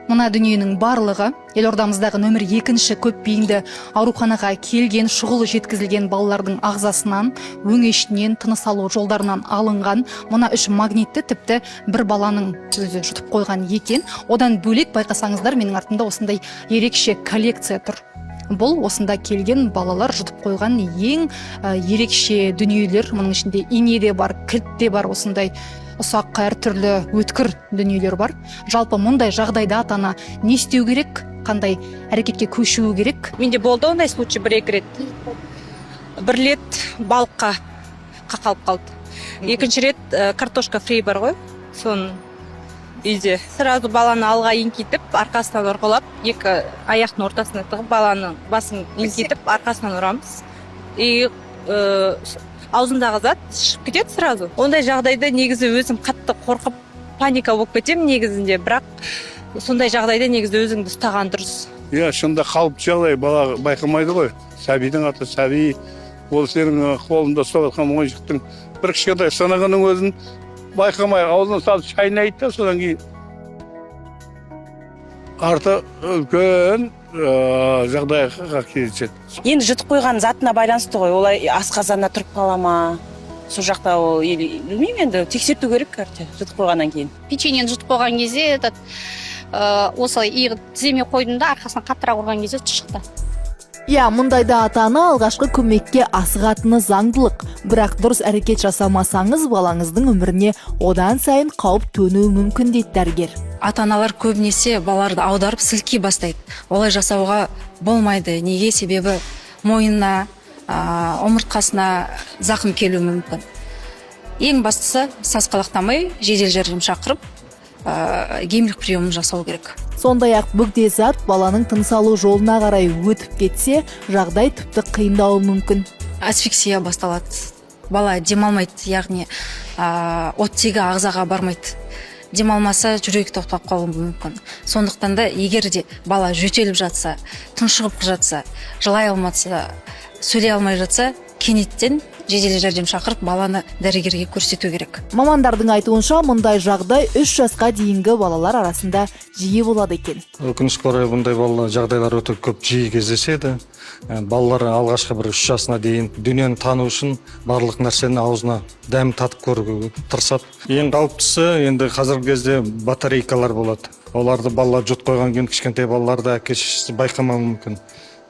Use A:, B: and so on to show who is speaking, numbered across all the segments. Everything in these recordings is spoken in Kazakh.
A: Мына дүниенің барлығы елордамыздағы нөмір 2-ші көпбейінді ауруханаға келген, шұғыл жеткізілген балалардың ағзасынан, өңештінен, тыныс алу жолдарынан алынған. Мына 3 магнитті тіпті бір баланың өзі жұтып қойған екен. Одан бөлек байқасаңыздар, менің артымда осындай ерекше коллекция тұр. Бұл осында келген балалар жұтып қойған ең ерекше дүниелер. Мұның ішінде ине де бар, кілт те бар, осындай ұсақ әртүрлі өткір дүниелер бар. Жалпы мұндай жағдайда ата-ана не істеу керек, қандай әрекетке көшуі керек?
B: Менде болды ондай случай бір-екі рет. Бір рет балыққа қақалып қалды. Екінші рет картошка фри бар ғой, соны үйде. Сразу баланы алға еңкейтіп, арқасынан ұрғылап, екі аяқтың ортасына тығып, баланың басын еңкейтіп, арқасынан ұрамыз. И аузындағы зат шығып кетеді сразу. Ондай жағдайда негізі өзім қатты қорқып, паника болып кетемін негізінде, бірақ сондай жағдайда негізі өзіңді ұстаған дұрыс.
C: Иә, шында қалып жағдай бала байқамайды ғой. Сәбидің аты сәби, ол сенің қолында соғылған ойыншықтың бір кішкентай сынығының өзін байқамай аузына салып шайнайды да, содан кейін арты үлкен жағдайға кездеседі.
D: Енді жұтып қойған затына байланысты ғой, олай асқазанына тұрып қала ма? Сол жақта ол білмеймін, енді тексерту керек жұтып қойғаннан кейін.
E: Печеньені жұтып қойған кезде осылай иығын тіземе қойдым да, арқасынан қаттырақ ұрған кезде шықты.
F: Иә, мұндайда ата-ана алғашқы көмекке асығатыны заңдылық. Бірақ дұрыс әрекет жасамасаңыз, балаңыздың өміріне одан сайын қауіп төнуі мүмкін дейді дәрігер.
G: Ата-аналар көбінесе балаларды аударып сілкей бастайды. Олай жасауға болмайды. Неге? Себебі мойнына, омыртқасына зақым келуі мүмкін. Ең бастысы сасқалақтамай, жедел жәрдем шақырып, емдік приемын жасау керек.
F: Сондай-ақ бөгде зат баланың тыныс алу жолына қарай өтіп кетсе, жағдай тіпті қиындауы мүмкін.
G: Асфиксия басталады. Бала демалмайды, яғни оттегі ағзаға бармайды. Демалмаса жүрек тоқтап қалуы мүмкін. Сондықтан да егер де бала жөтеліп жатса, тұншығып жатса, жылай алматса, сөйлей алмай жатса, кенеттен жедел жәрдем шақырып баланы дәрігерге көрсету керек.
F: Мамандардың айтуынша, мұндай жағдай 3 жасқа дейінгі балалар арасында жиі болады екен.
H: Өкінішке орай бұндай жағдайлар өте көп жиі кездеседі. Балалар алғашқы 3 жасына дейін дүниені тану үшін барлық нәрсені аузына дәм татып көруге тырысады. Ең қауіптісі енді қазіргі кезде батарейкалар болады. Оларды балалар жұтып қойған кейін кішкентай балаларды әке-шешесі байқамауы мүмкін.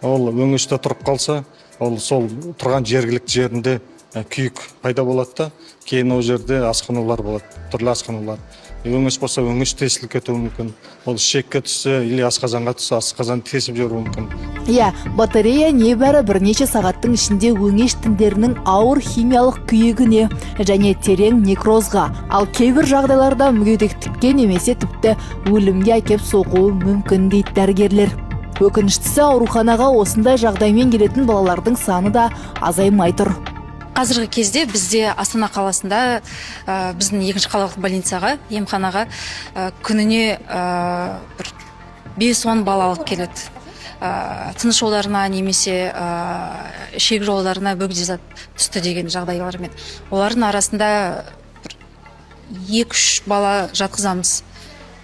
H: Ол өңеште тұрып қалса, ол сол тұрған жергілікті жерінде күйік пайда болады да, кейін ол жерде асқынулар болады, түрлі асқынулар. Өңеш болса, өңеш тесіліп кетуі мүмкін. Ол ішекке түссе, или асқазанға түссе, асқазан тесіп жіберуі мүмкін.
F: Иә, батарея небәрі бірнеше сағаттың ішінде өңеш тіндерінің ауыр химиялық күйігіне және терең некрозға, ал кейбір жағдайларда мүгедектікке немесе тіпті өлімге әкеп соғуы мүмкін дейді дәрігерлер. Өкініштісі, ауруханаға осындай жағдаймен келетін балалардың саны да азаймай тұр.
G: Қазіргі кезде бізде Астана қаласында біздің 2-ші қалалық больницаға, емханаға күніне 5-10 бала алып келеді. Тыныс жолдарына немесе ішек жолдарына бөгде зат түсті деген жағдайлармен. Олардың арасында 2-3 бала жатқызамыз.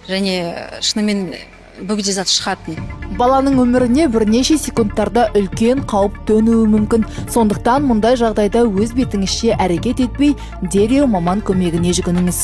G: Және шынымен бөгде зат шығатын.
F: Баланың өміріне бірнеше секундтарда үлкен қауіп төнуі мүмкін. Сондықтан мұндай жағдайда өз бетіңізше әрекет етпей, дереу маман көмегіне жүгініңіз.